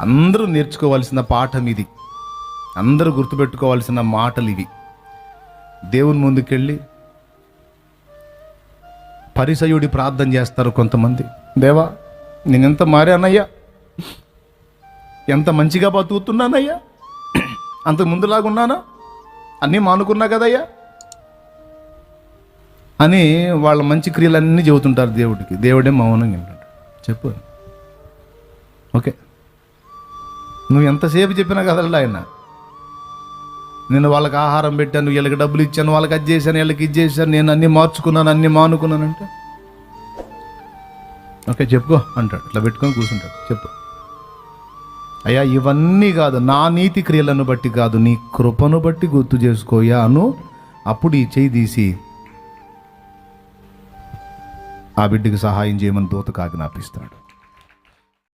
అందరూ నేర్చుకోవాల్సిన పాఠం ఇది, అందరూ గుర్తుపెట్టుకోవాల్సిన మాటలు ఇవి. దేవుని ముందుకెళ్ళి పరిసయుడి ప్రార్థన చేస్తారు కొంతమంది. దేవా, నేనెంత మారానయ్యా, ఎంత మంచిగా బతుకుతున్నానయ్యా, అంతకు ముందులాగున్నానా, అన్నీ మానుకున్నా కదయ్యా అని వాళ్ళ మంచి క్రియలన్నీ చెబుతుంటారు దేవుడికి. దేవుడే మౌనంగా వింటాడు. చెప్పు, ఓకే, నువ్వు ఎంతసేపు చెప్పినా కదలడా ఆయన, నేను వాళ్ళకి ఆహారం పెట్టాను, వీళ్ళకి డబ్బులు ఇచ్చాను, వాళ్ళకి అది చేశాను, వీళ్ళకి ఇది చేశాను, నేను అన్నీ మార్చుకున్నాను, అన్నీ మానుకున్నానంటే ఓకే చెప్పుకో అంటాడు. ఇట్లా పెట్టుకొని కూర్చుంటాడు. చెప్పు, అయ్యా ఇవన్నీ కాదు, నా నీతి క్రియలను బట్టి కాదు, నీ కృపను బట్టి గుర్తు చేసుకోయా అను. అప్పుడు ఈ చేయి తీసి ఆ బిడ్డకి సహాయం చేయమని దూతకు ఆజ్ఞాపిస్తాడు.